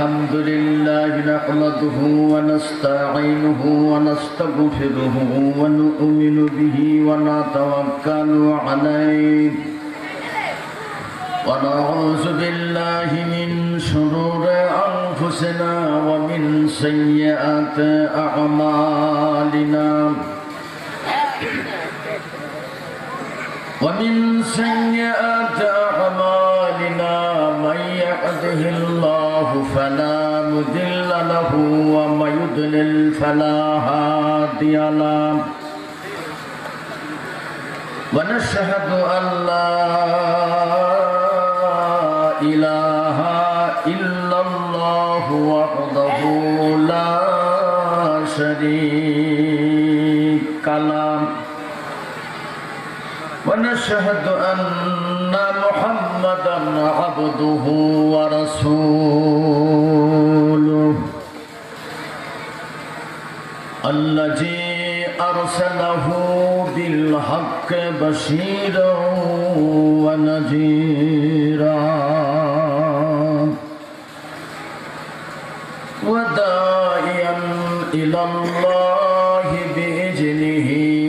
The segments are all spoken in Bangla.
الحمد لله نحمده ونستعينه ونستغفره ونؤمن به ونتوكل عليه ونعوذ بالله من شرور أنفسنا ومن سيئات أعمالنا من يهده الله فلا مضل له ومن يضلل فلا هادي له ونشهد أن لا إله إلا الله وحده لا شريك له ونشهد أن محمدا عبده ورسوله الذي أرسله بالحق بشيرا ونذيرا وداعيا إلى الله بإذنه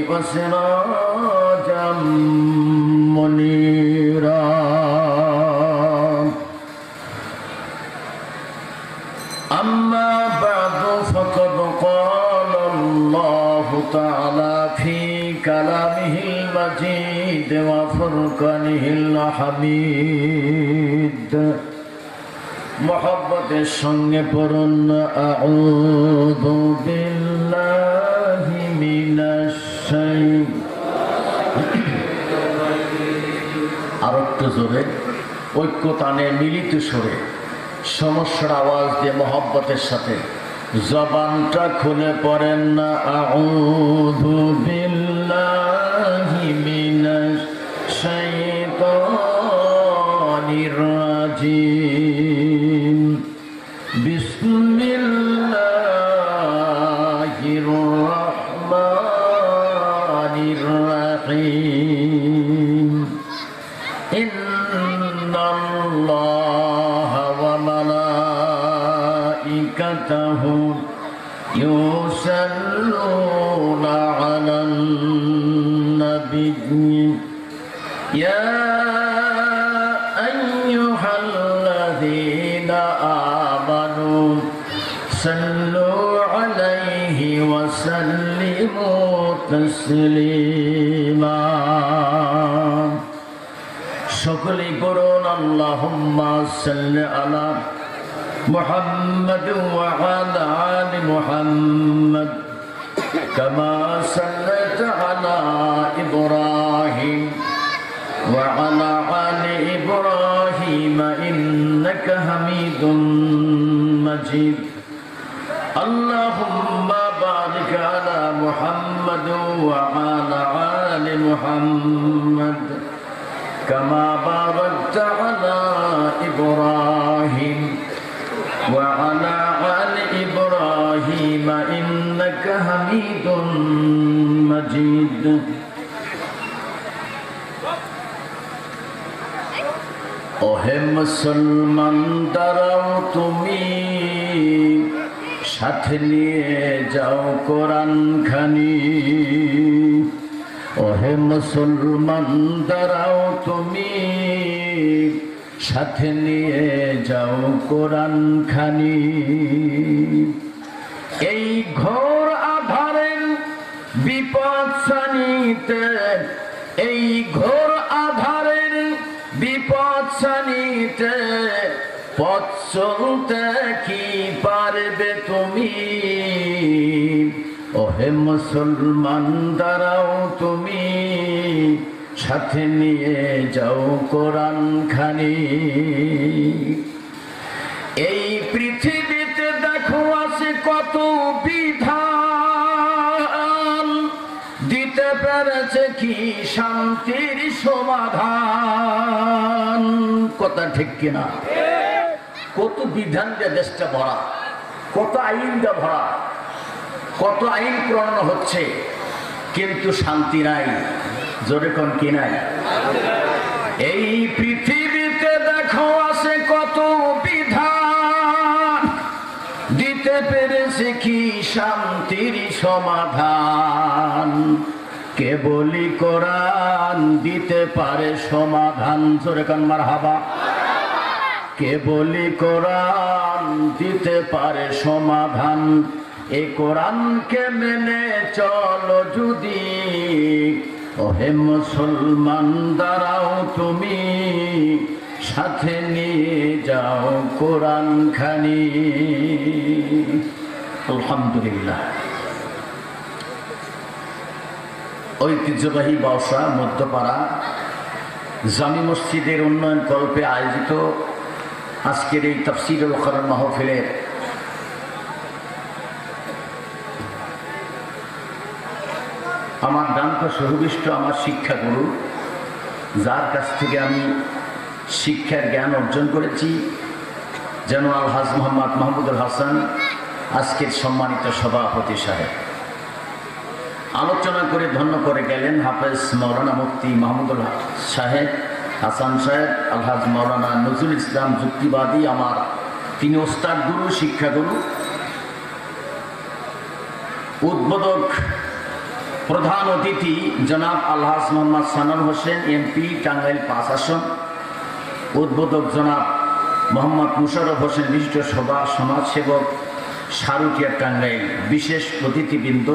وسراجا منيرا أما بعد فقد قال الله تعالى في كلامه المجيد وفرقانه الحميد محبت الشنگ پرن أعوذ بالله من আরেকটু জোরে ঐক্য তানে মিলিত সুরে সমস্যার আওয়াজ দিয়ে মহব্বতের সাথে জবানটা খুলে পড়েন না আউযু বিল্লাহি মিনাশ শাইতানির রাজিম বিসমিল্লাহির রাহমানির রাহিম ইন্নাল্লাহা ওয়া মালাইকাতাহু ইউসাল্লুনা আলান নাবিয়্যি ইয়া আইয়ুহাল্লাযীনা আমানু সাল্লু আলাইহি ওয়া সাল্লিমু তাসলিমা সকলেই পড়ুন আল্লাহুম্মা সাল্লি আলা মুহাম্মাদ ওয়া আলা আলি মুহাম্মাদ কামা সাল্লাইতা আলা ইব্রাহিম ওয়া আলা আলি ইব্রাহিম ইন্নাকা হামিদুম মাজিদ আল্লাহুম্মা বারিক আলা মুহাম্মাদ ওয়া আলা আলি মুহাম্মাদ كما باركت على إبراهيم وعلى آل إبراهيم إنك حميد مجيد ওহে মুসলমান দাঁড়াও তুমি সাথে নিয়ে যাও কোরআন খানি ওহে মুসলমান দাঁড়াও তুমি সাথে নিয়ে যাও কোরআন খানি এই ঘোর আধারের বিপদ সানিতে এই ঘোর আধারের বিপদ সানিতে পথ চলতে কি পারবে তুমি ওহে মুসলমান দাঁড়াও তুমি সাথে নিয়ে যাও কোরআন খানি এই পৃথিবীতে দেখো আছে কত বিধান দিতে পেরেছে কি শান্তির সমাধান কথা ঠিক কিনা কত বিধান দিয়ে দেশটা ভরা কত আইন দিয়ে ভরা কত আইন প্রণয়ন হচ্ছে কিন্তু শান্তি নাই জোরে কোন কি নাই এই পৃথিবীতে দেখো আছে কত বিধান দিতে পেরেছে কি শান্তির সমাধান, কেবলই কোরআন দিতে পারে সমাধান। জোরে কান মারহাবা। কেবলই কোরআন দিতে পারে সমাধান, এই কোরআনকে মেনে চলো যদি, ওহে মুসলমান দাঁড়াও তুমি, সাথে নিয়ে যাও কোরআন খানি। আলহামদুলিল্লাহ। ঐতিহ্যবাহী বাউসা মধ্যপাড়া জামি মসজিদের উন্নয়ন কল্পে আয়োজিত আজকের এই তাফসীরুল কোরআন মাহফিলের আমার ডান পাশে উপবিষ্ট আমার শিক্ষাগুরু, যার কাছ থেকে আমি শিক্ষার জ্ঞান অর্জন করেছি, যেন আলহাজ মোহাম্মদ মাহমুদুল হাসান, আজকের সম্মানিত সভাপতি সাহেব, আলোচনা করে ধন্য করে গেলেন হাফেজ মাওলানা মুফতি মাহমুদুল সাহেব হাসান সাহেব, আলহাজ মাওলানা নজরুল ইসলাম যুক্তিবাদী, আমার তিনি ওস্তাদ গুরু, শিক্ষাগুরু। উদ্বোধক প্রধান অতিথি জনাব আলহাজ মোহাম্মদ সানাল হোসেন, এমপি, টাঙ্গাইল ৫ আসন। উদ্বোধক জনাব মোহাম্মদ মুশাররফ হোসেন, বিশিষ্ট সমাজসেবক, সারুটিয়া, টাঙ্গাইল। বিশেষ অতিথিবৃন্দ,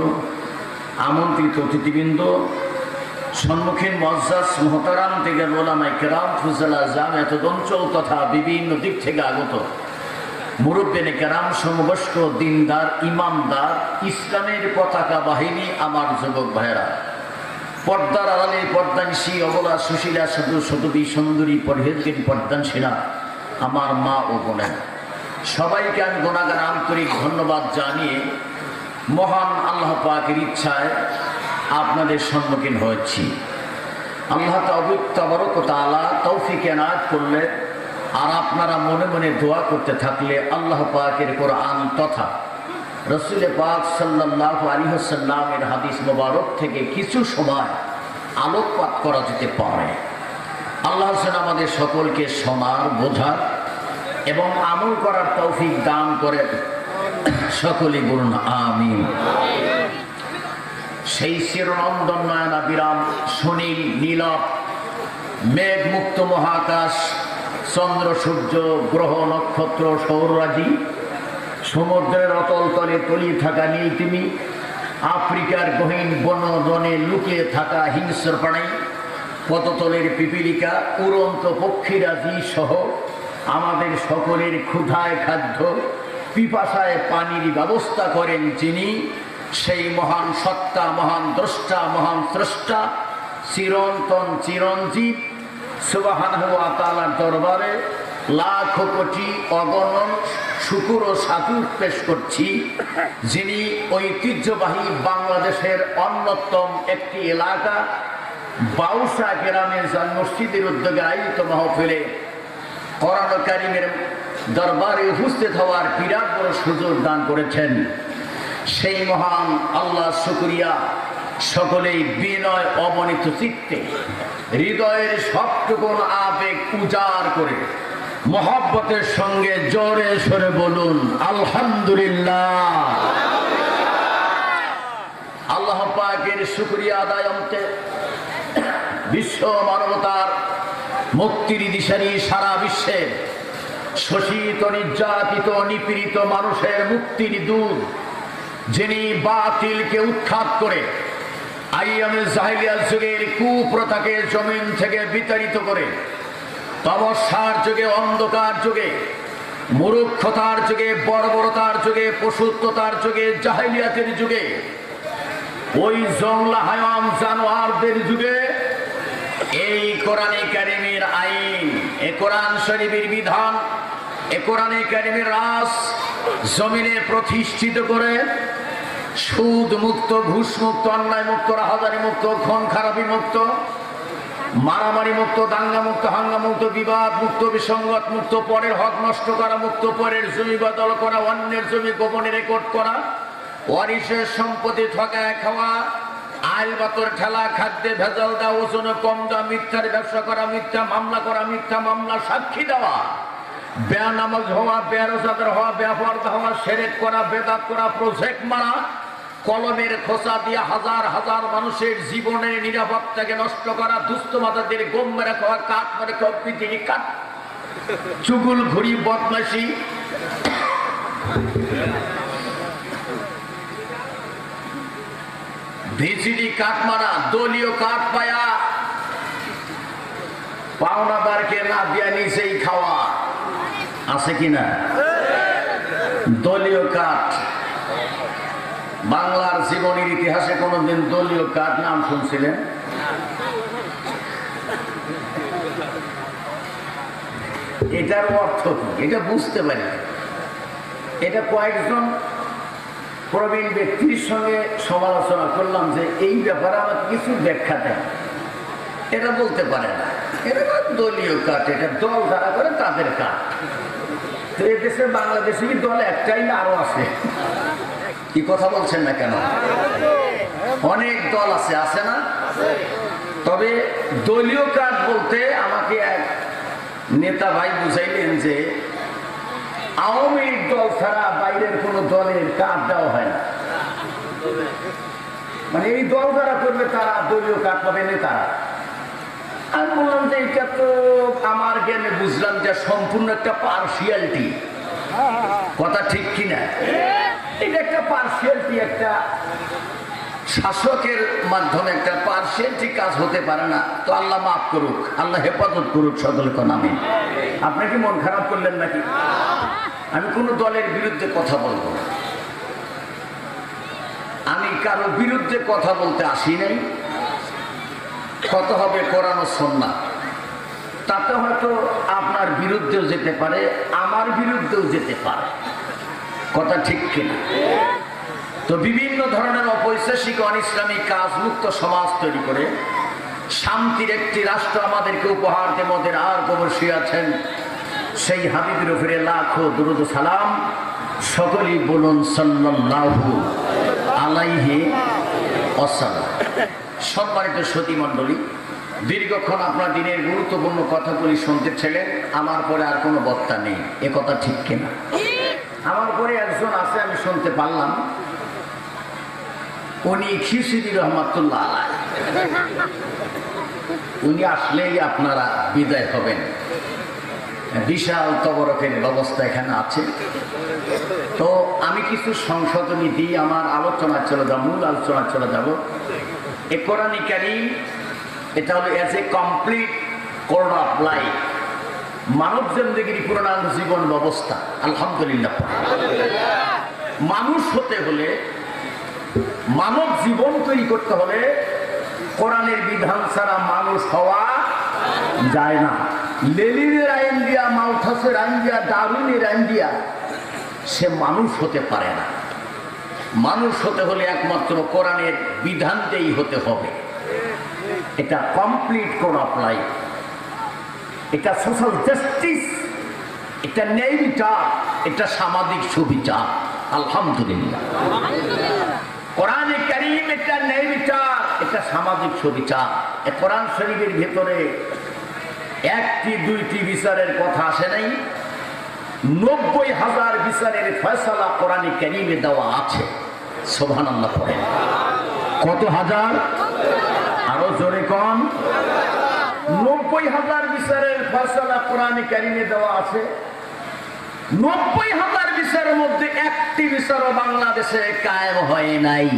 আমন্ত্রিত অতিথিবৃন্দ, সম্মুখীন মুআজ্জাজ মুহতারাম থেকে ওলামায়ে কেরাম, ফুজালা আজম, এতদ অঞ্চল তথা বিভিন্ন দিক থেকে আগত মুরব্বিয়ানে কেরাম, সমবয়স্ক, দিনদার, ইমামদার, ইসলামের পতাকা বাহিনী, আমার যুবক ভাইয়েরা, পর্দার আড়ালে পর্দানিশী, অবলা, সুশীলা, সাধু, সতবী, সুন্দরী, পরহেজগারী, পর্দানশীলা, আমার মা ও বোনেরা, সবাইকে আমি গুণাগার আন্তরিক ধন্যবাদ জানিয়ে মহান আল্লাহ পাকের ইচ্ছায় আপনাদের সম্মুখীন হয়েছি। আল্লাহ তাবারক ওয়া তাআলা তৌফিক এনায়েত করলে আর আপনারা মনে মনে দোয়া করতে থাকলে আল্লাহ পাকের কোরআন তথা রাসূল পাক সাল্লাল্লাহু আলাইহি ওয়াসাল্লামের হাদিস মোবারক থেকে কিছু সময় আলোকপাত করা যেতে পারে। আল্লাহ যেন আমাদের সকলকে শোনার, বোঝার এবং আমল করার তৌফিক দান করে, সকলেই বলুন আমিন। সেই চিরনন্দন নয়নাভিরাম সুনীল নীলভ মেঘমুক্ত মহাকাশ, চন্দ্র, সূর্য, গ্রহ, নক্ষত্র, সৌররাজি, সমুদ্রের অতল তলে তলিয়ে থাকা নীলতিমি, আফ্রিকার গহীন বনবনে লুকিয়ে থাকা হিংস্র প্রাণী, পদতলের পিপীলিকা, উড়ন্ত পক্ষীরাজি সহ আমাদের সকলের ক্ষুধায় খাদ্য, পিপাসায় পানির ব্যবস্থা করেন যিনি, সেই মহান সত্তা, মহান দ্রষ্টা, মহান স্রষ্টা, চিরন্তন চিরঞ্জীব সুবহানাহু ওয়া তাআলার দরবারে লাখ কোটি অগণন শুকর ও সাকুর পেশ করছি, যিনি ঐতিহ্যবাহী বাংলাদেশের অন্যতম একটি এলাকা বাউসা গ্রামে জান মসজিদের উদ্যোগে আয়োজিত মাহফিলে কোরআন কারীমের দরবারে উপস্থিত হওয়ার বিরাট বড় সুযোগ দান করেছেন। সেই মহান আল্লাহ শুকরিয়া সকলেই বিনয় অবনীত চিত্তে হৃদয়ের সবটুকুন আবেগ উজাড় করে মহব্বতের সঙ্গে জোরে সরে বলুন আলহামদুলিল্লাহ। আল্লাহ পাকের শুকরিয়া আদায় অন্তে বিশ্ব মানবতার মুক্তির দিশারি, সারা বিশ্বের শোষিত, নির্যাতিত, নিপীড়িত মানুষের মুক্তির দূত, যিনি বাতিলকে উৎখাত করে আইয়ামে জাহিলিয়াত যুগের কুপ্রথাকে জমিন থেকে বিতাড়িত করে তমস্যার যুগে, অন্ধকার যুগে, মূর্খতার যুগে, বর্বরতার যুগে, পশুত্বতার যুগে, জাহিলিয়াতের যুগে, ওই জংলা হায়াম জানোয়ারদের যুগে এই কোরআনে কারীমের আইন, এ কোরআন শরীফের বিধান, এ কোরআনে কারীমের রাস জমিনে প্রতিষ্ঠিত করে সুদ মুক্ত, ঘুষ মুক্ত, অন্যায় মুক্ত, রাহাজানি মুক্ত, খুন খারাপি মুক্ত, মারামারি মুক্ত, দাঙ্গা মুক্ত, হাঙ্গা মুক্ত, বিবাদ মুক্ত, বিসঙ্গত মুক্ত, পরের হক নষ্ট করা মুক্ত, পরের জমি বদল করা, অন্যের জমি গোপনে রেকর্ড করা, ওয়ারিশের সম্পত্তি ঠকায় খাওয়া, আইল বাতর ঠেলা, খাদ্যে ভেজাল দেওয়া, ওজনে কম দেওয়া, মিথ্যার ব্যবসা করা, মিথ্যা মামলা করা, মিথ্যা মামলা সাক্ষী দেওয়া, বেনামাজ হওয়া, বেরোজাদার হওয়া, বেপরদা হওয়া, শিরক করা, বেদাত করা, প্রজেক্ট মারা, কলমের খোঁচা দিয়ে হাজার হাজার মানুষের জীবনের নিরাপত্তাকে নষ্ট করা, দুস্থ মাতাদের গম মেরে খাওয়া, কাঠ মেরে খাওয়া, পৃথিবী কাঠ, চুগুল ঘুরি, বদমাশি, ভিজিডি কাঠ মারা, দলীয় কাঠ পায়া পাওনাদারকে না দিয়া নিচেই খাওয়া, আছে কিনা? দলীয় কাঠ বাংলার জীবনের ইতিহাসে কোনদিন দলীয় কাঠ নাম শুনছিলেন? এটার অর্থ কি এটা বুঝতে পারি। এটা কয়েকজন প্রবীণ ব্যক্তির সঙ্গে সমালোচনা করলাম যে এই ব্যাপারে আমাকে কিছু ব্যাখ্যা দেন। এটা বলতে পারে না, এটা দলীয় কাঠ, এটা দল যারা করে তাদের কাঠ। তো এই দেশে বাংলাদেশে কি দল একটাই না আরো আছে? কি কথা বলছেন না কেন? অনেক দল আছে, আছে না? তবে দলীয় কাঠ বলতে আমাকে এক নেতা ভাই বুঝাইলেন যে আওয়ামী লীগ দল ছাড়া বাইরের কোন দলের কাঠ দেওয়া হয় না, মানে এই দল যারা করবে তারা দলীয় কাঠ পাবে নেতারা। আমি বললাম যে এটা তো আমার জ্ঞানে বুঝলাম যে সম্পূর্ণ একটা পার্সিয়ালিটি, কথা ঠিক কিনা? এটা একটা পার্সিয়ালিটি, একটা শাসকের মাধ্যমে একটা পার্সিয়ালিটি কাজ হতে পারে না। তো আল্লাহ মাফ করুক, আল্লাহ হেফাজত করুক সকলকে নামে। আপনি কি মন খারাপ করলেন নাকি? আমি কোনো দলের বিরুদ্ধে কথা বলবো না, আমি কারো বিরুদ্ধে কথা বলতে আসি নাই। কত হবে কোরআন ও সুন্নাহ, তাতে হয়তো আপনার বিরুদ্ধেও যেতে পারে, আমার বিরুদ্ধেও যেতে পারে, কথা ঠিক কিনা? তো বিভিন্ন ধরনের অপৈশাসিক অন ইসলামিক কাজ মুক্ত সমাজ তৈরি করে শান্তির একটি রাষ্ট্র আমাদেরকে উপহার দিয়ে মদের আর কবর শুয়েছেন সেই হাবিবের উপরে লাখো দুরূদ সালাম। সকলেই বলুন সাল্লাল্লাহু আলাইহি ওয়াসাল্লাম। সম্মানিত সতী মণ্ডলী, দীর্ঘক্ষণ আপনার দিনের গুরুত্বপূর্ণ কথাগুলি শুনতে ছিলেন, আমার পরে আর কোনো বক্তা নেই, এ কথা ঠিক কিনা? আমার পরে একজন আছে, আমি শুনতে পারলাম, উনি খিরশিদি রহমাতুল্লাহ আলাইহ। উনি আসলেই আপনারা বিদায় হবেন। বিশাল তবরকের ব্যবস্থা এখানে আছে। তো আমি কিছু সংশোধনী দিয়ে আমার আলোচনা চলে যাব, মূল আলোচনা চলে যাব। এ কোরআন কারীম এটা হলো as a complete code of life, মানব জিন্দেগির পূর্ণাঙ্গ জীবন ব্যবস্থা। আলহামদুলিল্লাহ। মানুষ হতে হলে, মানব জীবন তৈরি করতে হলে কোরআনের বিধান ছাড়া মানুষ হওয়া যায় না। লেলিনের আইন দিয়া, মালথাসের আইন দিয়া, ডারউইনের আইন দিয়া সে মানুষ হতে পারে না। মানুষ হতে হলে একমাত্র কোরআনের বিধানতেই হতে হবে। এটা কমপ্লিট কোড অফ লাইফ, এটা সোশ্যাল জাস্টিস, এটা ন্যায় বিচার, এটা সামাজিক সুবিচার। আলহামদুলিল্লাহ। কোরআনে কারীম এটা ন্যায় বিচার, এটা সামাজিক সুবিচার। এ কোরআন শরীফের ভেতরে একটি দুইটি বিচারের কথা আসে নাই, ৯০,০০০ বিচারের ফয়সালা কোরআনে কারীমে দেওয়া আছে। সুবহানাল্লাহ পড়েন। কত হাজার? আরো জোরে কোন? ৯০,০০০ বিচারের ফয়সালা কোরআনে কারীমে দেওয়া আছে। ৯০,০০০ বিচারের মধ্যে একটি বিচারও বাংলাদেশে কায়েম হয় নাই।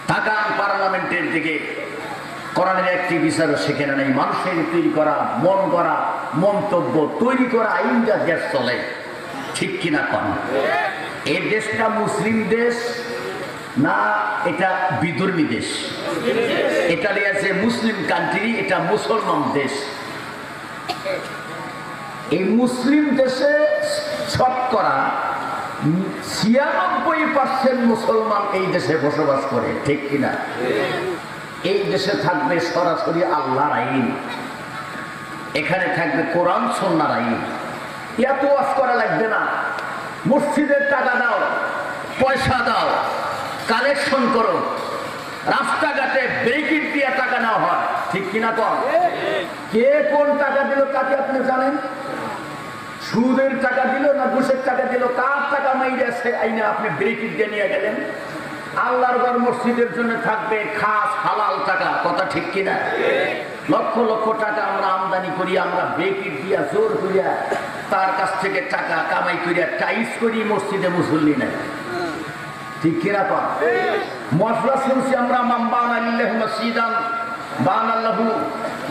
তাকান পার্লামেন্টের দিকে, কোরআনের একটি বিচারও সেখানে নেই। মানুষের তৈরি করা, মন করা, মন্তব্য তৈরি করা আইনটা দেশ চলে, ঠিক কিনা কন? এই দেশটা মুসলিম দেশ না এটা বিধর্মী দেশ? এটা আছে মুসলিম কান্ট্রি, এটা মুসলমান দেশ। এই মুসলিম দেশে শতকরা ৯৬% মুসলমান এই দেশে বসবাস করে, ঠিক কিনা? এই দেশে থাকবে সরাসরি আল্লাহর আইন, এখানে থাকবে কোরআন সুন্নাহর আইন। এত ওয়াজ করা লাগবে না। মসজিদের টাকা দাও, পয়সা দাও, কালেকশন করো, রাস্তাঘাটে ব্যারিকেড দিয়ে টাকা নেওয়া হয়, ঠিক কিনা কর? কে কোন টাকা দিল তাকে আপনি জানেন? সুদের টাকা দিল না ঘুষের টাকা দিল? কার টাকা মাইরে আইনা আপনি ব্রেকিট দিয়ে নিয়ে গেলেন? আল্লাহর ঘর মসজিদের জন্য থাকবে খাস হালাল টাকা, কথা ঠিক কিনা? লক্ষ লক্ষ টাকা আমরা আমদানি করি, আমরা ব্রেকিট দিয়া জোর করিয়া তার কাছ থেকে টাকা কামাই করিয়া টাইস করি, মসজিদে মুসল্লি নাই, ঠিক কিনা কর? মশলা শুনছি আমরা মাম্বানা লিল্লাহি মাসজিদান বানাল্লাহু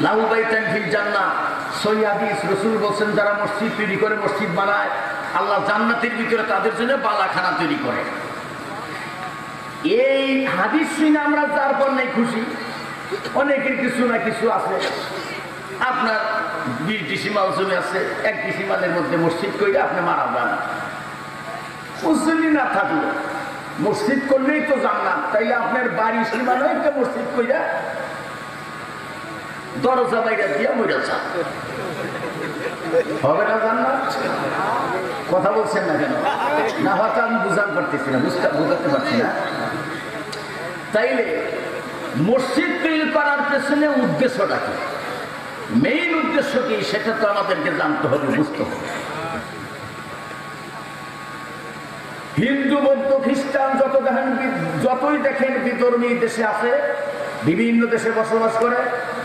লাহু বাইতান ফিল জান্নাহ। সহিহ হাদিস, রাসূল বলেন যারা মসজিদ তৈরি করে, মসজিদ বানায়, আল্লাহ জান্নাতের ভিতরে তাদের জন্য বালাখানা তৈরি করে। এই হাদিস শুনে আমরা যার পর নাই খুশি। অনেকের কিছু না কিছু আছে, আপনার 20 ডিসিমাল জমি আছে, 1 ডিসিমালের মধ্যে মসজিদ করে আপনি মারা যান। মুসল্লি না থাকলো মসজিদ করলেই তো জান্নাত, তাইলে আপনার বাড়ি সীমানা একটা মসজিদ কইরা দরজা বাইরে দিয়ে মরে যান, হবে না জান্নাত? কথা বলছেন না কেন? না হয়তো আমি বুঝাতে পারতেছি না, বুঝাতে পারছি না। তাইলে মসজিদ তৈরি করার পেছনে উদ্দেশ্যটা কি, মেইন উদ্দেশ্য কি, সেটা তো আমাদেরকে জানতে হবে, বুঝতে হবে। হিন্দু বৌদ্ধ খ্রিস্টান যতই দেখেন বিধর্মী দেশে আছে, বিভিন্ন দেশে বসবাস করে,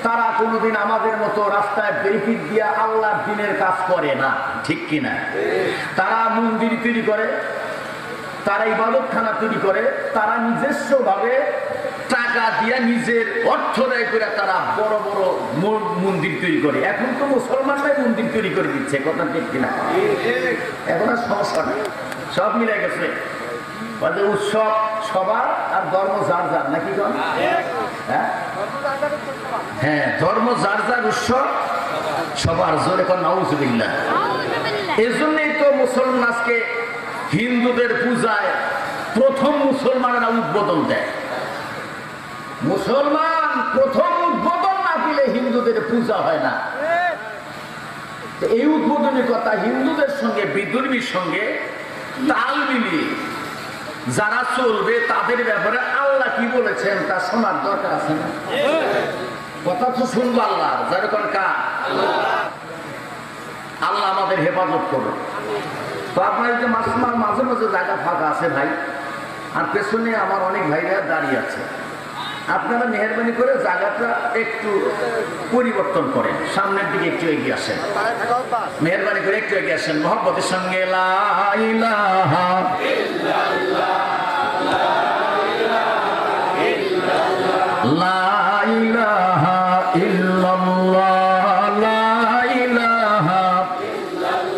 তারা কোনোদিন আমাদের মতো রাস্তায় ব্যারিকেড দিয়া আল্লাহর দ্বীনের কাজ করে না, ঠিক কিনা? তারা মন্দির তৈরি করে, তারা ইবাদতখানা তৈরি করে, তারা নিজস্ব ভাবে টাকা দিয়া নিজের অর্থ ব্যয় করে তারা বড় বড় মন্দির তৈরি করে। এখন তো মুসলমানরাই মন্দির তৈরি করে দিচ্ছে, কথা ঠিক কিনা? এখন আর সমস্যা নেই, সব মিলে গেছে। উৎসব সবার আর ধর্ম যার যার, নাকি? হ্যাঁ, ধর্ম যার যার, উৎসব সবার, জোরে কোন নাউজুবিল্লাহ। এই জন্যই তো মুসলমান আজকে হিন্দুদের পূজায় প্রথম মুসলমানেরা উদ্বোধন দেয়। মুসলমান প্রথম উদ্বোধন না দিলে হিন্দুদের পূজা হয় না। এই উদ্বোধনের কথা হিন্দুদের সঙ্গে বিধর্মীর সঙ্গে তাল মিলিয়ে যারা চলবে তাদের ব্যাপারে আল্লাহ কি বলেছেন তা শোনার দরকার আছে না? কথা তো শুনবো আল্লাহ, যারা কোন কাজ আল্লাহ আমাদের হেফাজত করবে। তো আপনার যে মাঝে মাঝে জায়গা ফাঁকা আছে ভাই, আর পেছনে আমার অনেক ভাইরা দাঁড়িয়ে আছে, আপনারা মেহরবানি করে জায়গাটা একটু পরিবর্তন করেন, সামনের দিকে একটু এগিয়ে আসেন, মেহরবানি করে একটু এগিয়ে আসেন মহব্বতের সঙ্গে। লা ইলাহা ইল্লাল্লাহ, লা ইলাহা ইল্লাল্লাহ, লা ইলাহা ইল্লাল্লাহ।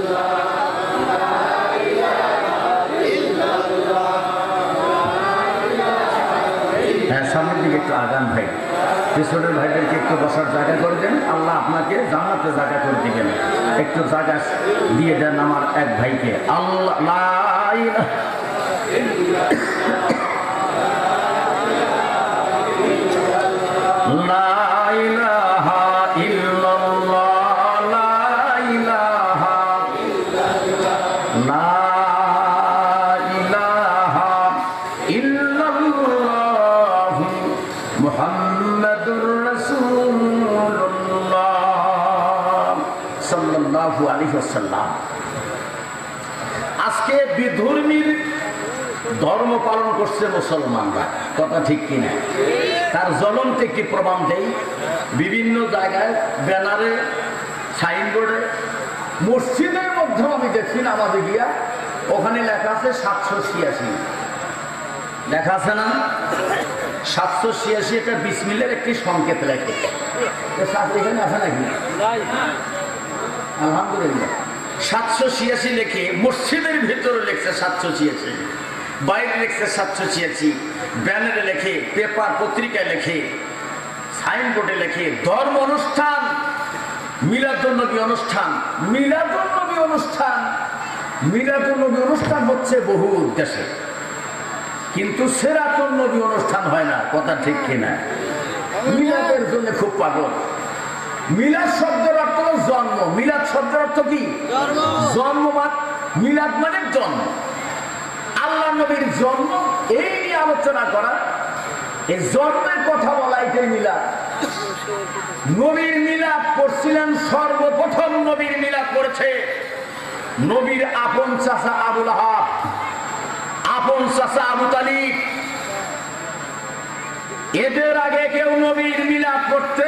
হ্যাঁ, সামনের দিকে একটু আগান ভাই, পিছনের ভাইদেরকে একটু বসার জায়গা করে দেন, আল্লাহ আপনাকে জান্নাতে জায়গা করে দিবেন। একটু জায়গা দিয়ে দেন আমার এক ভাইকে। আল্লাহ লা ইলাহা লা ইলাহা ইল্লাল্লাহ, লা ইলাহা লা ইলাহা ইল্লাল্লাহ মুহাম্মাদুর রাসূলুল্লাহ সাল্লাল্লাহু আলাইহি ওয়াসাল্লাম। আজকে বিধর্মীর ধর্ম পালন করছে মুসলমানরা, কথা ঠিক কিনা? তার জ্বলন্ত একটি প্রমাণ দেই, বিভিন্ন জায়গায় ব্যানারে, সাইনবোর্ডে, মসজিদের মধ্যে আমি দেখছি নামাজে গিয়া, ওখানে লেখা আছে 786, লেখা আছে না 786, এটা বিসমিল্লাহর একটি সংকেত লেখে। এখানে আছে নাকি? আলহামদুলিল্লাহ, 786 লেখে, মসজিদের ভিতরে লেখছে 786, বাইরে লেখছে 786, ব্যানারে লেখে, পেপার পত্রিকায় লেখে, সাইনবোর্ডে লেখে। ধর্ম অনুষ্ঠান, মিলাদুন্নবী অনুষ্ঠান, মিলাদুন্নবী অনুষ্ঠান, মিলাদুন্নবী অনুষ্ঠান হচ্ছে বহু দেশে, কিন্তু সিরাতুন্নবী অনুষ্ঠান হয় না, কথা ঠিক কিনা? মিলাদের জন্য খুব পাগল। মিলাদ শব্দের অর্থ জন্ম, মিলাদ শব্দের অর্থ কি? জন্ম। মিলাদ মানে জন্ম, আল্লাহ নবীর জন্ম, এই নিয়ে আলোচনা করা, এই জন্মের কথা বলা, এটাই মিলাদ। নবীর মিলাদ করছিলেন, সর্বপ্রথম নবীর মিলাদ করেছে নবীর আপন চাচা আবু লাহাব, আপন চাচা আবু তালিব। এদের আগে কেউ নবীর মিলাদ করতে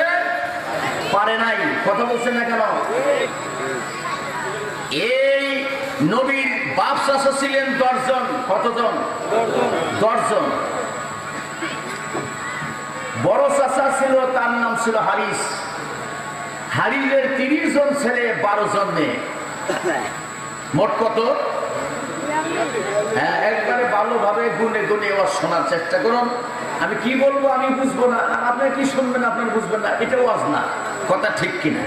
পারে নাই। কথা বলছেন না কেন? এই নবীর বাপ চাচা ছিলেন 10 জন। কতজন? 10 জন। বড় চাচা ছিল, তার নাম ছিল হারিস। হারিসের 30 জন ছেলে, 12 জন মেয়ে, মোট কত? হ্যাঁ, একবারে ভালোভাবে গুনে গুনে ওয়াজ শোনার চেষ্টা করুন। আমি কি বলবো আমি বুঝবো না, আর আপনি কি শুনবেন আপনার বুঝবেন না, এটা ওয়াজ না। কথা ঠিক কিনা?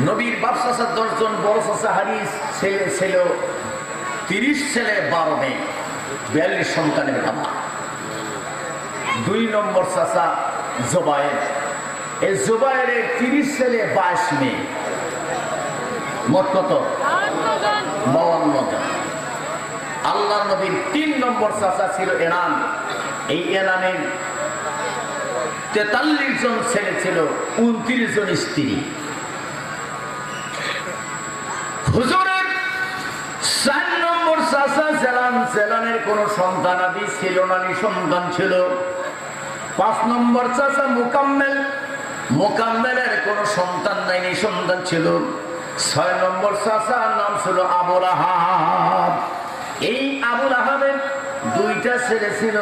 নবীর বাপ চাচা 10 জন, বড় চাচা হারিস ছেলে ছিল 30 ছেলে 12 মেয়ে, 42 সন্তানের বাবা। 2 নম্বর চাচা জুবায়ের, এই জুবায়েরের 30 ছেলে 22 মেয়ে, মোট কত? 52 জন। আল্লাহ নবীর 3 নম্বর চাচা ছিল এনান, এই এনানের 43 জন ছেলে ছিল, 29 জন স্ত্রী। হুজুরের 4 নম্বর চাচা জেলান, জেলানের কোন সন্তান আদি ছিল না, নিঃসন্তান ছিল। 5 নম্বর চাচা মুকাম্মেল, মুকাম্মেলের কোন সন্তান নাই, নিঃসন্তান ছিল। 6 নম্বর চাচার নাম ছিল আবু লাহাব। এই আবু লাহাবের 2টা ছেলে ছিল,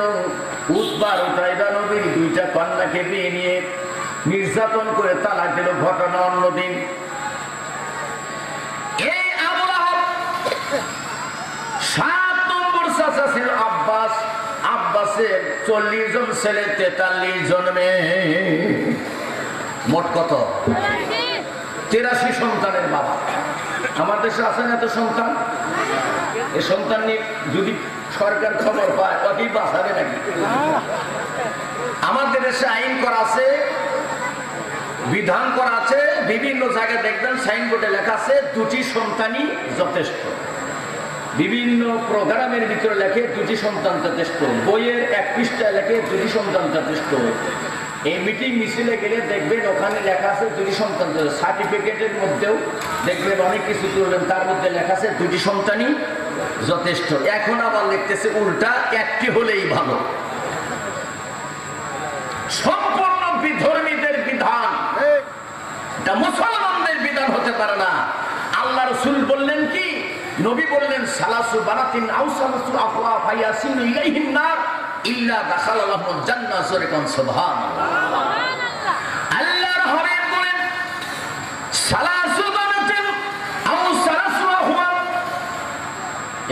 উতবা উতাইবা নবীর 2টা কন্যাকে বিয়ে নিয়ে নির্যাতন করে তালাক দিল। ঘটনা অন্যদিন। এই আবু লাহাব 7 নম্বর চাচা ছিল আব্বাস, আব্বাসের 40 জন ছেলে, 43 জন মেয়ে, মোট কত? 83 সন্তানের বাবা। আমার দেশে আছেন এত সন্তান? এই সন্তান নিয়ে যদি সরকার খবর পায় কতই বাঁচাবে নাকি? আমাদের দেশে আইন করা আছে, বিধান করা আছে, বিভিন্ন জায়গায় দেখবেন সাইনবোর্ডে লেখা আছে 2টি সন্তানই যথেষ্ট। বিভিন্ন প্রোগ্রামের ভিতরে লেখে 2টি সন্তান যথেষ্ট। বইয়ের 1 পৃষ্ঠায় লেখে 2টি সন্তান যথেষ্ট। এই মিটিং মিছিলে গেলে দেখবেন ওখানে লেখা আছে 2টি সন্তান। সার্টিফিকেটের মধ্যেও দেখবেন অনেক কিছু করবেন, তার মধ্যে লেখা আছে 2টি সন্তানই যথেষ্ট। এখন আবার লিখতেছে উল্টা, 1টি হলেই ভালো। সম্পূর্ণ বিধর্মীদের বিধান, এটা মুসলমানদের বিধান হতে পারে না। আল্লাহ রাসূল বললেন কি? নবী বললেন সালাসু বানাতিন আও সালাসু আফওয়া ফায়াসিনু ইলাইহিন নার ইল্লা দাখালাহুল জান্নাহ। সুবহানাল্লাহ, সুবহানাল্লাহ। আল্লাহর হাবিব বলেন সালাসু বানাতিন আও সালাসু আফওয়া।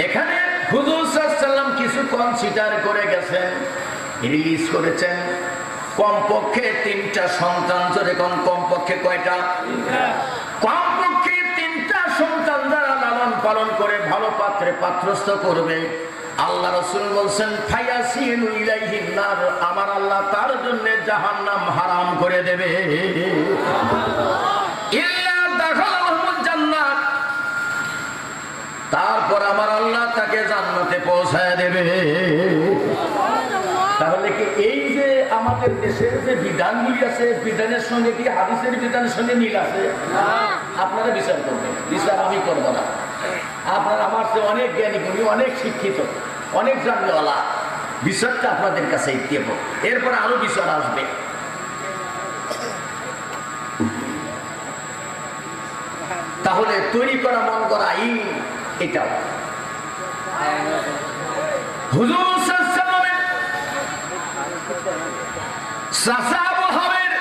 এখানে হুজুর সাল্লাল্লাহু আলাইহি ওয়াসাল্লাম কিছু কনসিডার করে গেছেন, রিলিজ করেছেন। কমপক্ষে 3টা সন্তান। যেরকম কমপক্ষে কয়টা? কমপক্ষে 3টা সন্তান যারা লালন পালন করে ভালো পাত্রে পাত্রস্থ করবে, আল্লাহ রাসূল বলছেন ফায়াসিনু ইলাইহিন নার, আমার আল্লাহ তার জন্য জাহান্নাম হারাম করে দেবে। ইল্লা দাখালাহুল জান্নাহ, তারপর আমার আল্লাহ তাকে জান্নাতে পৌঁছায় দেবে। তাহলে কি এই যে আমাদের দেশের যে বিধানগুলি আছে, বিধানের সঙ্গে কি হাদিসের বিধানের সঙ্গে মিল আছে? আপনারা বিচার করবেন, বিচার আমি করবো না। আপনারা আমার চেয়ে অনেক জ্ঞানী গুণী, অনেক শিক্ষিত, অনেক জানলেওয়ালা, বিচারটা আপনাদের কাছে দেব। এরপরে আরো বিচার আসবে। তাহলে তৈরি করা মন করা আইন এটাও হুজুর চাচা আবু লাহাবের,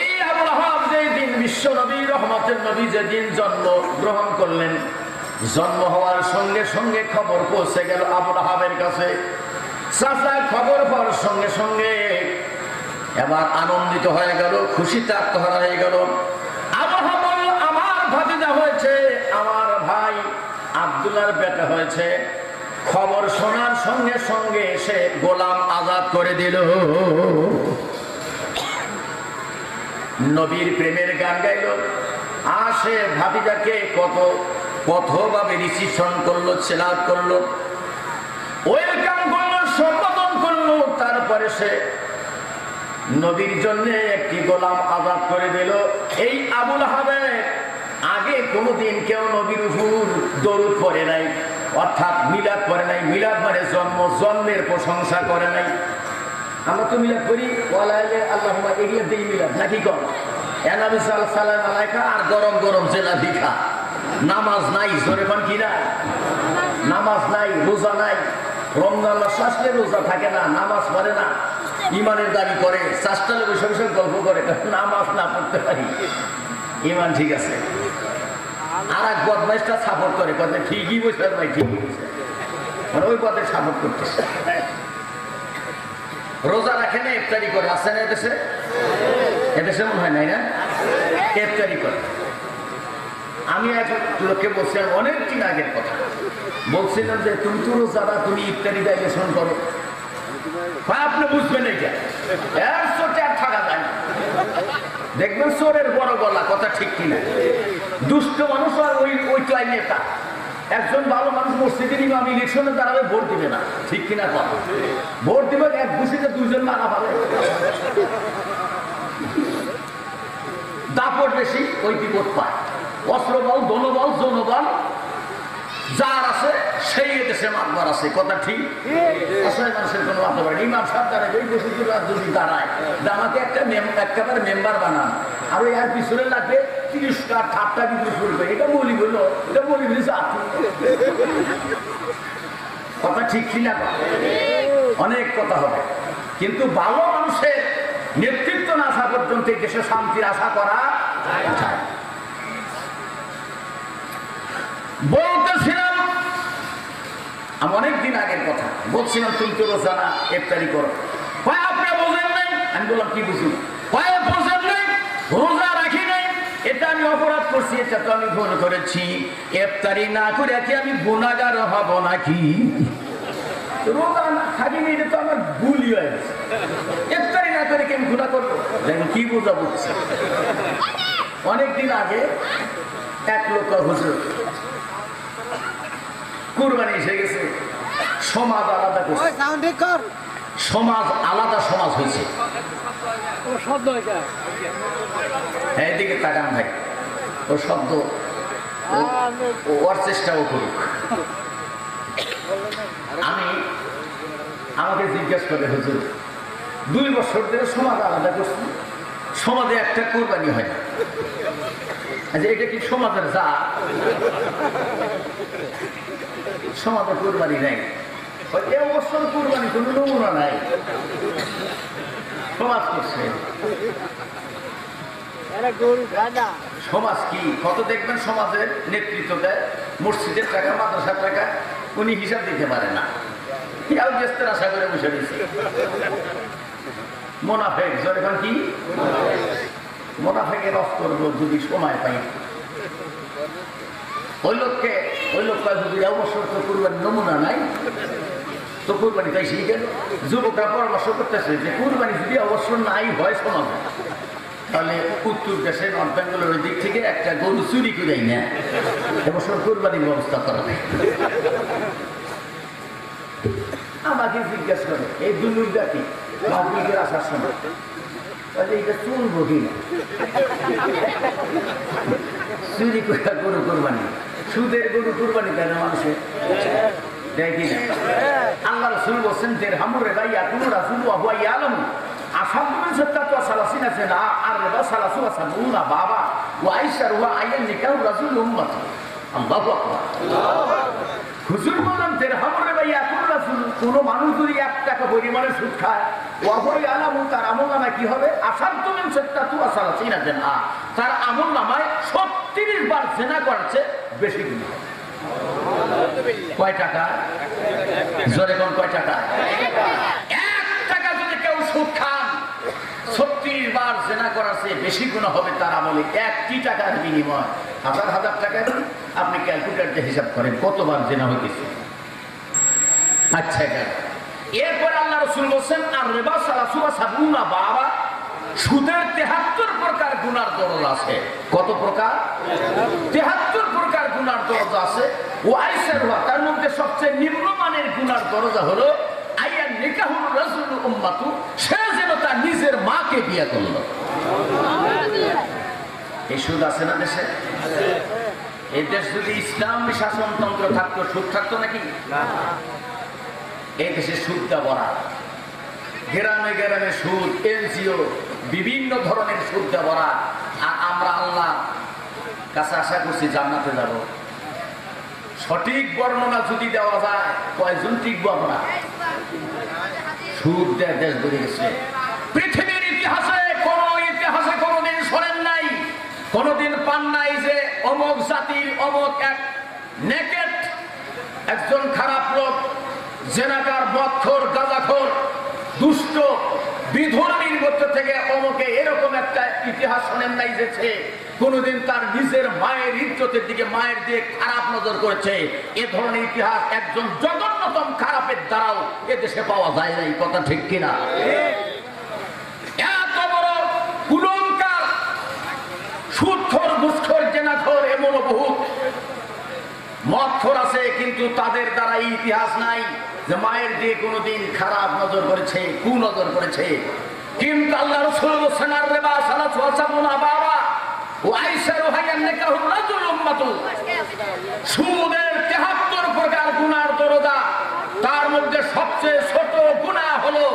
এই আবু লাহাব যেদিন বিশ্ব নবী রহমতের নবী যেদিন জন্ম গ্রহণ করলেন, জন্ম হওয়ার সঙ্গে সঙ্গে খবর পৌঁছে গেল আবু লাহাবের কাছে। চাচা খবর পাওয়ার সঙ্গে সঙ্গে এবার আনন্দিত হয়ে গেল, খুশিতে আত্মহারা হয়ে গেল। আবু লাহাব বলল আমার ভাতিজা হয়েছে, আমার ভাই আব্দুল্লাহর বেটা হয়েছে। খবর শোনার সঙ্গে সঙ্গে সে গোলাম আজাদ করে দিল। নবীর প্রেমের গান গাইল, আসে ভাতিজাকে কতভাবে রিসিপশন করলো, সেলাত করলো, ওয়েলকাম করলো, সম্বোধন করলো। তারপরে সে নবীর জন্য একটি গোলাম আজাদ করে দিল। এই আবু লাহাবের আগে কোনোদিন কেউ নবীর উপর দরুদ পড়ে নাই, অর্থাৎ মিলাদ পড়ে নাই। মিলাদ মানে জন্ম, জন্মের প্রশংসা করে নাই। আমরা তো মিলাদ করি, ওয়ালাইলে আল্লাহুম্মা, এগুলো দেই মিলাদ নাকি কম এনাবি সাল্লাল্লাহু আলাইহি আর গরম গরম জেলাপি খা। নামাজ নাই, জোরে কোন কি নাই? নামাজ নাই, রোজা নাই। রমজান মাস আসলে রোজা থাকে না, নামাজ পড়ে না, ইমানের দাবি করে, চাষটালে বসে বসে গল্প করে, নামাজ না পড়তে পারি, ইমান ঠিক আছে। আর এক বদমাইশটা সাপোর্ট করে, কথা ঠিকই বসে ভাই, ঠিকই বসে, মানে ওই পথে সাপোর্ট করতেছে। রোজা রাখে না, ইফতারি করে, আসছে না এদেশে? এদেশে মনে হয় নাই না, ইফতারি করে। আমি এক লোককে বলছিলাম অনেক দিন আগের কথা, বলছিলাম যে তুমি তো রোজাদা, তুমি ইফতারি ডাইজেশন করো। আপনি বুঝবেন এইটা, এর চোটে আর থাকা যায় না। দেখবেন চোরের বড় গলা, কথা ঠিক কিনা? দুষ্ট মানুষ আর ওইটাই নেতা। একজন ভালো মানুষ মসজিদের ইমাম ইলেকশনে দাঁড়াবে, ভোট দিবে না, ঠিক কিনা? কথা ভোট দিবে, এক ঘুষিতে দুইজন মারা পাবে। দাপট বেশি, ওই বিপদ পায়। অস্ত্রবল, দলবল, জনবল যার আছে সেই দেশে মাতবার আছে, কথা ঠিক? আসলে মানুষের কোনো মাথা পারে। ইমাম সাহেব দাঁড়ায়, ওই বসে যদি দাঁড়ায়, আমাকে একেবারে মেম্বার বানান, আর ওই আর পিছনে লাগবে 30টা ঠাট্টা বিক্রি করবে। এটা বলি বললো, এটা বলি বলি কথা ঠিক কিনা? অনেক কথা হবে, কিন্তু ভালো মানুষের নেতৃত্ব না আসা পর্যন্ত দেশে শান্তির আশা করা যায়। বলতেছিলাম, আমি অনেকদিন আগের কথা বলছিলাম, তুমি তো রোজা না, ইফতারি করো। আপনি বোঝেন নাই? আমি বললাম কি বুঝি? বোঝেন নাই, রোজা রাখি নাই, এটা আমি অপরাধ করছি, এটা তো আমি ভুল করেছি। ইফতারি না করে কি আমি গুনাহগার হব নাকি? রোজা না থাকিনি, এটা তো আমার ভুলই হয়ে গেছে। ইফতারি না করে কি আমি গুনাহ করবো? দেখুন কি বোঝা বুঝছে। অনেকদিন আগে এক লোক হুজুর, কুরবানি এসে গেছে, সমাজ আলাদা করছে, সমাজ আলাদা সমাজ হয়েছে। এইদিকে তাকান ভাই, ও শব্দ ওর চেষ্টাও করুক। আমাকে জিজ্ঞাসা করে, হুজুর 2 বছর ধরে সমাজ আলাদা করছি, সমাজে একটা কোরবানি হয় না। আচ্ছা, এটা কি সমাজের যা? সমাজে কোরবানি নাই, এবছর কোরবানি কোনো নমুনা নাই, সমাজ করছে। সমাজ কি কত দেখবেন, সমাজের নেতৃত্ব দেয়, মসজিদের টাকা, মাদ্রাসার টাকা, উনি হিসাব দিতে পারে না, গেস্টের আশা করে বসে দিচ্ছে। মোনাফেক, এখন কি মোনাফেকের রস করবো যদি সময় পাই। ওই লোক অবসর তো কুরবানি নমুনা নাই, তো কুরবানি তাই শিখে গেল। যুবকরা পরামর্শ করতেছে যে কুরবানি যদি অবসর নাই হয় সমাজে, তাহলে উত্তর দেশে, নর্থ বেঙ্গলের দিক থেকে একটা গরু চুরি করে না, এবছর কুরবানির ব্যবস্থা করা নেই। আমাকে জিজ্ঞাসা করে, এই দুর্নীতিটা কি পাবলিকের আসার সময়, এটা চলবো কিনা? চুরি করে গরু কোরবানি, সুদের গরু কোরবানি দেয় না মানুষের, দেয় কিনা? আল্লাহ রাসূল বলছেন, দিরহামুর রিবা ইয়াকুনু রাসূলু ওয়া হুয়া ইয়ালামু আসাবু মিন সাত্তাতি ওয়া সালাসিনা সানা আর রিবা সালাসু ওয়া সাবউনা বাবা ওয়া আইশার ওয়া আইয়ান নিকাহু রাসূল উম্মতি। আল্লাহু আকবার। হুজুর বললেন, দিরহামুর রিবা ইয়াকুনু রাসূল, কোন মানুষ যদি 1 টাকা পরিমাণে সুদ খায়, ওয়া হুয়া ইয়ালামু, তার আমলনামায় কি হবে? আসাবু মিন সাত্তাতি ওয়া সালাসিনা সানা, তার আমলনামায় 36 বার জিনা করেছে, বেশি গুনাহ। কয় টাকা? জোরে কোন কয় টাকা? 1 টাকা যদি কেউ সুদ খান, 36 বার জিনা করাছে, বেশি গুনাহ হবে তার আমলে। 1টি টাকার বিনিময় হাজার হাজার টাকা। আপনি ক্যালকুলেটর দিয়ে হিসাব করেন কতবার জিনা হইতেছে। আচ্ছা, এরপর আল্লাহ রাসূল বলেন, আর রিবা সালাসু ওয়া সাবউনা বাবা, সুদের 73 প্রকার গুনার দরজা আছে। কত প্রকার? 73 প্রকার গুনার দরজা আছে। ও আইসারুহা, তার মধ্যে সবচেয়ে নিম্নমানের গুনার দরজা হলো আইয়ান নিকাহুর রাসূল উম্মাতু, সে যেন তার নিজের মা মাকে বিয়ে করলো। এই সুদ আছে না দেশে? এই দেশ যদি ইসলামী শাসনতন্ত্র থাকতো, সুদ থাকতো নাকি? এই দেশে সুদটা ভরা, গ্রামে গ্রামে সুদ, এনজিও, বিভিন্ন ধরনের সুদটা ভরা। আর আমরা আল্লাহ কাছে আশা করছি জান্নাতে যাব। সঠিক বর্ণনা যদি দেওয়া যায়, কয়জন টিকবো আমরা? সুদ দেয় দেশ বেড়ে গেছে। পৃথিবীর ইতিহাসে কোনোদিন শোনেন নাই, কোনোদিন পান নাই যে অমুক জাতির অমুক এক নেকেট একজন খারাপ লোক, জেনাকার, মদখোর, গাঁজাখোর, দুষ্ট, বিধর্মীর মধ্য থেকে অমুকে এরকম একটা ইতিহাস শোনেন নাই যে কোনোদিন তার নিজের মায়ের ইজ্জতের দিকে, মায়ের দিকে খারাপ নজর করেছে। এ ধরনের ইতিহাস একজন জঘন্যতম খারাপের দ্বারাও এদেশে পাওয়া যায় না। এই কথা ঠিক কিনা? এত বড় কুলঙ্কার, সুদখোর, ঘুষখোর, জেনাখোর এমনও বহুত মদখোর আছে, কিন্তু তাদের দ্বারা এই ইতিহাস নাই যে মায়ের দিয়ে কোনোদিন খারাপ নজর করেছে, কুনজর করেছে। কিন্তু আল্লাহ রাসূল বলেছেন, আর রিবা সালাত ওয়া সাবুনা বাবা ওয়া আইসারু হায়ান নিকাহু রাজুল উম্মাতু। সুদের ৭৩ প্রকার গুনার দরজা, তার মধ্যে সবচেয়ে ছোট গুনাহ হলো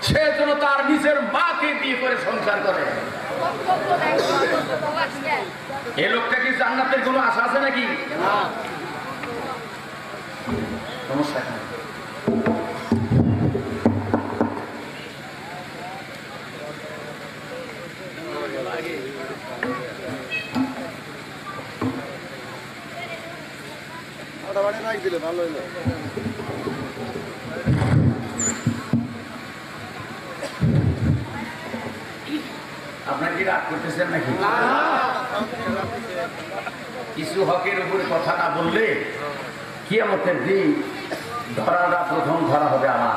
সে যেন তার নিজের মাকে বিয়ে করে সংসার করে। এই লোকটা কি জান্নাতের কোনো আশা আছে নাকি? না। সমস্যা কি? আপনার কি রাগ করতেছেন নাকি? কিছু হকের উপরে কথা না বললে কিয়ামতের দিন ধরাটা প্রথম ধরা হবে আমার।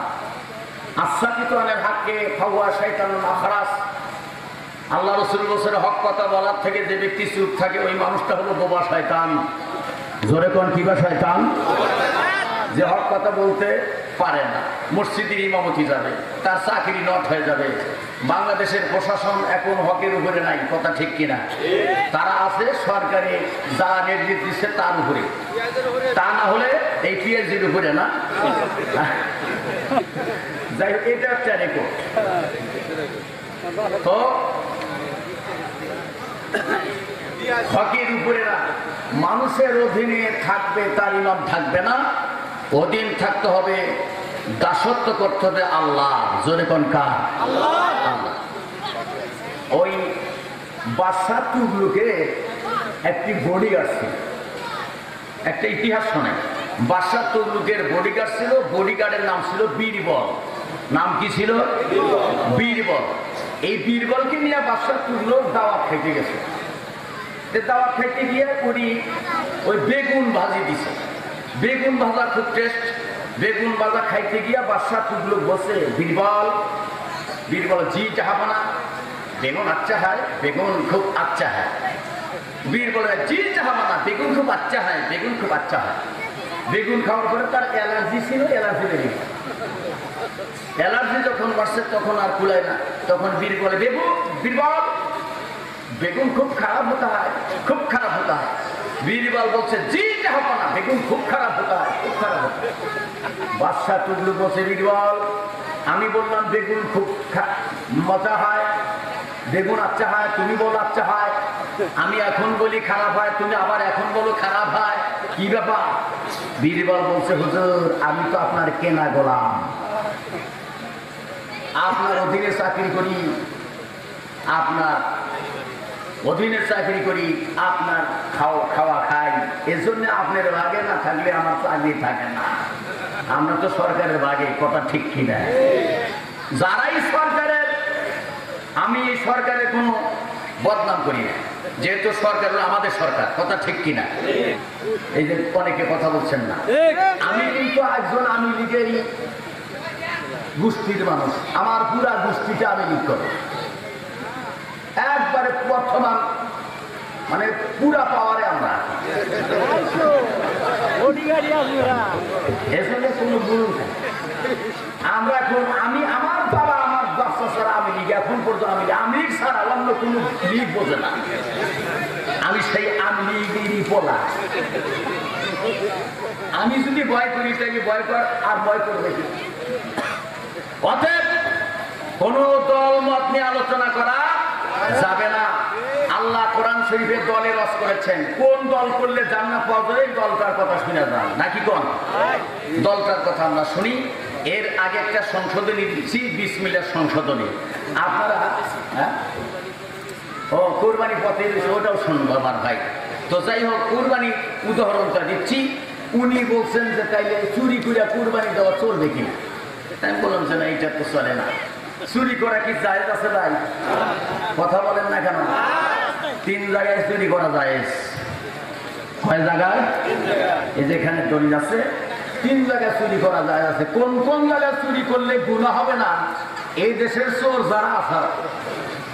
আসাকিতানের হাক্কে ফাওয়া শাইতানুন আখরাস। আল্লাহ রাসূল বলেছেন, হক কথা বলার থেকে যে ব্যক্তি চুপ থাকে ওই মানুষটা হলো বোবা শয়তান। জোরে কোন কিবা শয়তান? যে হক কথা বলতে পারে না, মসজিদের ইমামতি যাবে, তার চাকরি নট হয়ে যাবে। বাংলাদেশের প্রশাসন এখন হকের উপরে নাই, কথা ঠিক কিনা? তারা আছে সরকারি যা নির্দেশ দিচ্ছে তার উপরে, তা না হলে এই পিএইচডির উপরে না। যাই হোক, এটা একটা রেকর্ড। তো হকের উপরে না, মানুষের অধীনে থাকবে, তার ইমাম থাকবে না। অধীন থাকতে হবে, দাসত্ব করতে হবে আল্লাহ। জোরে কোন কার? আল্লাহ। ওই বাদশাহ তুগলুকে একটি বডিগার্ড ছিল, একটা ইতিহাস শোনে। বাদশাহ তুগলুকের বডিগার্ড ছিল, বডিগার্ডের নাম ছিল বীরবল। নাম কি ছিল? বীরবল। এই বীরবলকে নিয়ে বাদশাহ তুগলুক দাওয়াত খাইতে গেছে। দাওয়াত খাইতে গিয়ে ওই বেগুন ভাজি দিছে। বেগুন ভাজা খুব টেস্ট। বেগুন ভাজা খাইতে গিয়া বাদশাহ তুগলুক বসে, বীরবল, বীরবল জি জাহাপানা, বেগুন আচ্ছা হয়, বেগুন খুব আচ্ছা হয়। বীরবল জি জাহাপানা, বেগুন খুব আচ্ছা হয়, বেগুন খুব আচ্ছা হয়। বেগুন খাওয়ার পরে তার অ্যালার্জি ছিল, অ্যালার্জি বেড়ে গেল। অ্যালার্জি যখন বাড়ছে তখন আর কুলায় না, তখন বীরবলে, বীরবল বেগুন খুব খারাপ হতে হয়, খুব খারাপ হতে হয়। বীরবল বলছে, জি জাহাপানা, বেগুন খুব খারাপ হতে হয়, খুব খারাপ হতে হয়। বাদশাহ তুগলুক বলছে, বীরবল আমি বললাম বেগুন খুব মজা হয়, বেগুন আচ্ছা হয়, তুমি বলো আচ্ছা হয়। আমি এখন বলি খারাপ হয়, তুমি আবার এখন বলো খারাপ হয়, কি ব্যাপার? বীরবল বলছে, হুজুর আমি তো আপনার কেনা গোলাম, আপনার অধীনে চাকরি করি, আপনার অধীনে চাকরি করি, আপনার খাওয়া খাই, এজন্য আপনার ভাগে না থাকলে আমার চাকরি থাকে না। আমরা তো সরকারের ভাগে, কথা ঠিক কিনা? যারাই সরকারের, আমি এই সরকারের কোনো বদনাম করি না, যেহেতু সরকার হলো আমাদের সরকার, কথা ঠিক কিনা? এই যে অনেকে কথা বলছেন না, আমি কিন্তু একজন আমি লীগেরই গোষ্ঠীর মানুষ। আমার পুরা গোষ্ঠীটা আমি লীগ করি, একবারে বর্তমান মানে পুরা পাওয়ারে আমরা। এখানে কোনো গুরু নেই। আমরা এখন, আমি আমার বাবা আমার বাচ্চা ছাড়া আমি লীগ এখন আমি ছাড়া অন্য কোনো লীগ বোঝে না। আমি সেই আমলিগিরি পোলা। আমি যদি ভয় করি তাকে ভয় কর, আর ভয় করবে কি? অতএব কোন দল মত নিয়ে আলোচনা করা যাবে না। আল্লাহ কোরআন শরীফে দলের রস করেছেন, কোন দল করলে জান্নাত পাওয়া যাবে দলটার কথা শুনে যান নাকি কোন দলটার কথা আমরা শুনি। এর আগে একটা সংশোধনী দিচ্ছি, বিসমিল্লাহ সংশোধনী। আপনারা ও কোরবানি পথে ওটাও শুনবো আমার ভাই। তো যাই হোক, কোরবানি উদাহরণটা দিচ্ছি। উনি বলছেন যে তাইলে চুরি করে কোরবানি দেওয়া চলবে কিনা। আমি বললাম যে না, এইটা তো চলে না। চুরি করা কি জায়েজ আছে ভাই? কথা বলেন না কেন? 3 জায়গায় চুরি করা জায়েজ। কয় জায়গায়? এই যেখানে দলিল আছে 3 জায়গায় চুরি করা জায়েজ আছে। কোন কোন জায়গায় চুরি করলে গুনাহ হবে না? এই দেশের চোর যারা আছে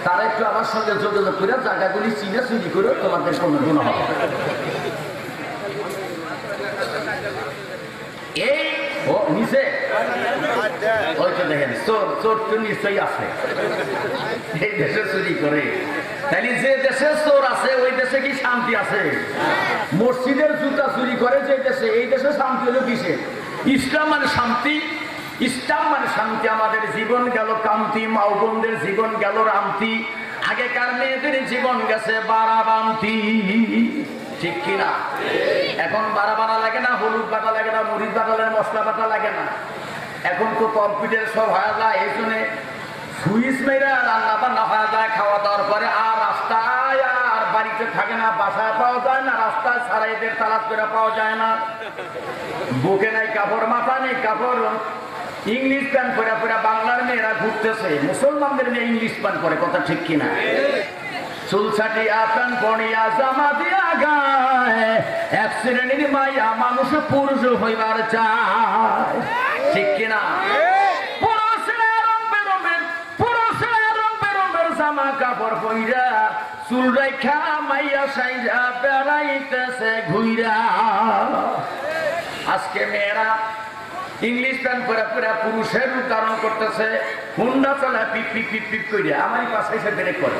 তারা একটু আমার সঙ্গে যোগাযোগ করে জায়গাগুলি চিনে চুরি করে তোমাদের কোনো গুনাহ হবে না। এই ও নিচে ওই তো দেখেন চোর, চোর তো নিশ্চয়ই আছে এই দেশে চুরি করে। তাহলে যে দেশে চোর আছে ওই দেশে কি শান্তি আছে? মসজিদের জুতা চুরি করে যে দেশে, এই দেশে শান্তি হলো কিসে? ইসলাম মানে শান্তি, ইসলাম মানে শান্তি। আমাদের জীবন গেল কান্তি, মাও বোনদের জীবন গেল রামতি, আগেকার মেয়েদের জীবন গেছে বারাবান্তি, ঠিক কিনা? এখন বাড়া লাগে না, হলুদ বাটা লাগে না, মরিচ বাটা লাগে, মশলা বাটা লাগে না। এখন তো কম্পিউটার সব হয়ে যায়। এই জন্য সুইচ মেরে রান্না বান্না হয়ে যায়, খাওয়া দাওয়ার পরে আর রাস্তায় আর বাড়িতে থাকে না, বাসায় পাওয়া যায় না, রাস্তায় সারাইদের তালাশ করে পাওয়া যায় না। বুকে নাই কাপড়, মাথা নেই কাপড়, ইংলিশ প্যান্ট পরে পরে বাংলার মেয়েরা ঘুরতেছে, মুসলমানদের মেয়ে ইংলিশ প্যান্ট পরে, কথা ঠিক কিনা? চুল ছাটিয়া প্যান্ট পড়িয়া জামা দিয়া গায়, এক শ্রেণীর মাইয়া মানুষ পুরুষ হইবার চায়, ঠিক কিনা? জামা কাপড় পইরা চুল রেখা মাইয়া সাইজা বেড়াইতেছে ঘুইরা। আজকে মেয়েরা ইংলিশ প্যান্ট পরে পরে পুরুষের রূপ ধারণ করতেছে, হুন্ডা চালায় পিপ পিপ পিপ পিপ করে আমারই পাশে এসে ব্রেক করে।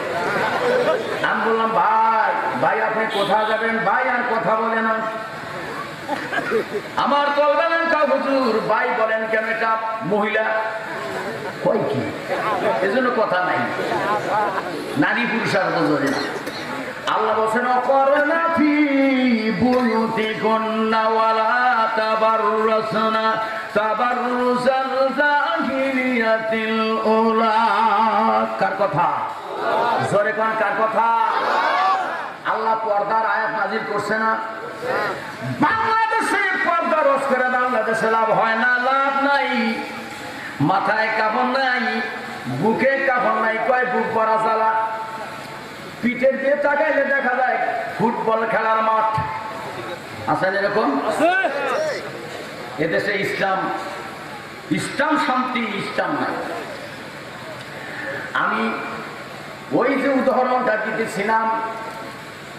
আমি বললাম ভাই ভাই আপনি কোথায় যাবেন ভাই? আর কথা বলে না। আমার তল বলেন কা হুজুর, ভাই বলেন কেন? এটা মহিলা কয় কি, এজন্য কথা নাই। নারী পুরুষ আর বোঝে না। আল্লাহ বলছেন অকরনা ফি বুয়ুতিকুন্না ওয়ালা তাবাররাসনা তাবাররুজাল জাহিলিয়াতিল উলা। কার কথা? জোরে কোন কার কথা? আল্লাহ পর্দার আয়াত নাযিল করছে না? বাংলাদেশে পর্দা রোজ করে বাংলাদেশে লাভ হয় না, লাভ নাই। মাথায় কাপড় নাই, বুকে কাপড় নাই, কয় বুক ভরা জ্বালা। পিঠের দিয়ে তাকাইলে দেখা যায় ফুটবল খেলার মাঠ। আছেন এরকম? এদেশে ইসলাম, ইসলাম শান্তি, ইসলাম নাই। আমি ওই যে উদাহরণটা দিতেছিলাম,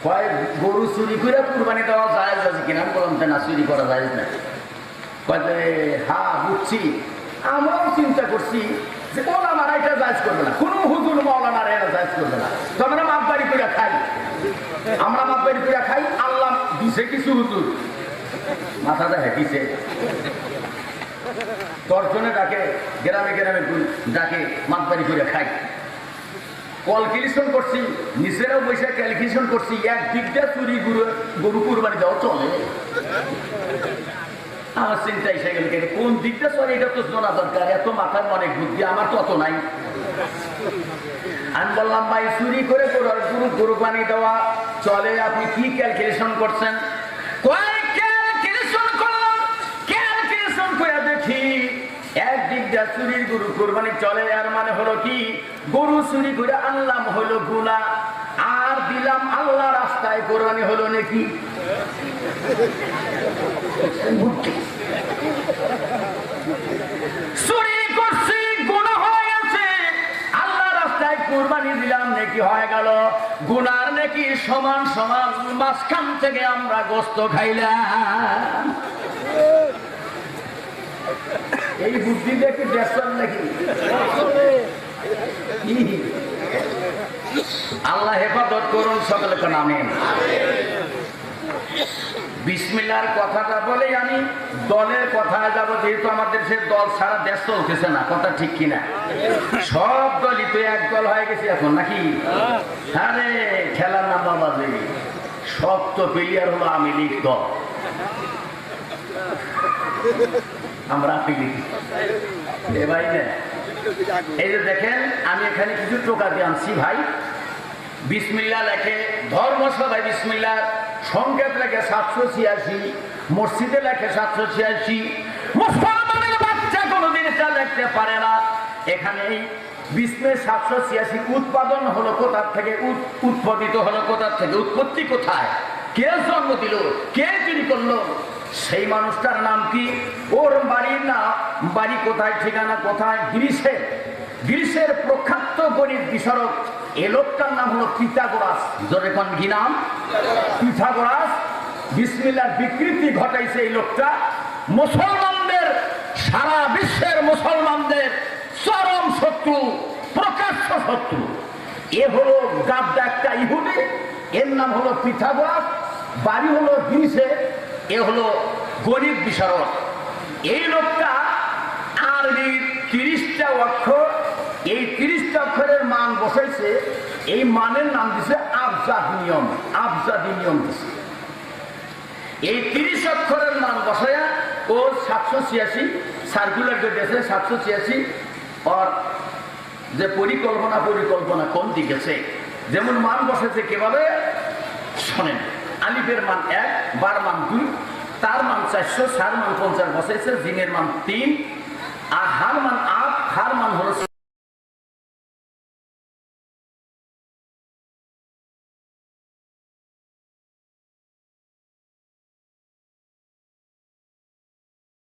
কয় গরু চুরি করে কুরবানি দেওয়া যায় কিনা? আমি বললাম না, চুরি করা যায় না। কয় হ্যাঁ বুঝছি, আমরাও চিন্তা করছি যে মৌলানারা এটা জায়েজ করবে না, কোনো হুজুর মৌলানারা এটা জায়েজ করবে না। তো আমরা মাপবাড়ি করে খাই, আমরা মাপবাড়ি করে খাই। আল্লাহ দিছে কিছু হুজুর, মাথাটা হেঁটিছে, দর্শনে ডাকে, গ্রামে গ্রামে ডাকে, মাপবাড়ি করে খাই। ক্যালকুলেশন করছি, নিজেরাও বসে ক্যালকুলেশন করছি, একদিক দিয়ে চুরি গরু কুরবানি দেওয়া চলে। আমার চিন্তা এসে গেল, কোন দিকটা চলে এটা তো জানা দরকার। এত মাথায় অনেক বুদ্ধি, আমার তো অত নাই। আমি বললাম ভাই চুরি করে গরু কুরবানি দেওয়া চলে, আপনি কি ক্যালকুলেশন করছেন? ক্যালকুলেশন করলাম, ক্যালকুলেশন করে দেখি একদিক দিয়ে চুরির গরু কুরবানি চলে। আর মানে হলো কি, গরু চুরি করে আনলাম হলো গুনাহ, আর দিলাম আল্লাহ রাস্তায় কুরবানি হলো নাকি? চুরি করছি গুনাহ হয়ে গেছে, আল্লাহ রাস্তায় কুরবানি দিলাম নাকি হয়ে গেল গুনার নাকি সমান সমান। মাঝখান থেকে আমরা গোস্ত খাইলাম। এই বুদ্ধি দেখি দেখছেন নাকি? আল্লাহ হেফাজত করুন, সকলে কোন আমিন। বিসমিল্লাহর কথাটা বলে আমি দলের কথায় যাব, যেহেতু আমাদের সে দল সারা দেশ চলতেছে না, কথা ঠিক কিনা? সব দলই তো এক দল হয়ে গেছে এখন নাকি? আরে খেলার নাম বাজে, সব তো প্লেয়ার হলো আমি লীগ দল, আমরা এ ভাই না। এই যে দেখেন আমি এখানে কিছু টোকা দিয়ে আনছি ভাই। বিসমিল্লাহ লেখে ধর্মসভায়, বিসমিল্লাহ সংকেত লেখে 786, মসজিদে লেখে 786। মুসলমানের বাচ্চা কোনোদিন এটা লিখতে পারে না। এখানে এই বিসমিল্লাহ 786 উৎপাদন হলো কোথা থেকে, উৎপাদিত হলো কোথা থেকে, উৎপত্তি কোথায়, কে জন্ম দিল, কে তৈরি করলো, সেই মানুষটার নাম কি, ওর বাড়ির না বাড়ি কোথায়, ঠিকানা কোথায়, গ্রিসের প্রখ্যাত গণিত বিশারদ এ লোকটার নাম হলো পিথাগোরাস। জোরে কোন কি নাম? পিথাগোরাস। বিসমিল্লাহর বিকৃতি ঘটাইছে এই লোকটা। মুসলমানদের, সারা বিশ্বের মুসলমানদের চরম শত্রু, প্রকাশ্য শত্রু। এ হলো গাদ্দা একটা ইহুদি, এর নাম হলো পিথাগোরাস, বাড়ি হলো গ্রিসে, এ হলো গণিত বিশারদ। এই লোকটা আরবির 30টা অক্ষর, এই 30টা অক্ষরের মান বসাইছে, এই মানের নাম দিছে আবজাদি নিয়ম দিছে। এই 30 অক্ষরের মান বসায়া ও 786 সার্কুলার দিয়েছে। 786 আর যে পরিকল্পনা কোন দিকেছে, যেমন মান বসেছে কিভাবে শোনেন। আলিফের মান 1, বার মান 2, তার মান 400, সার মান 50 বসাইছে, জিনের মান 3, আর হার মান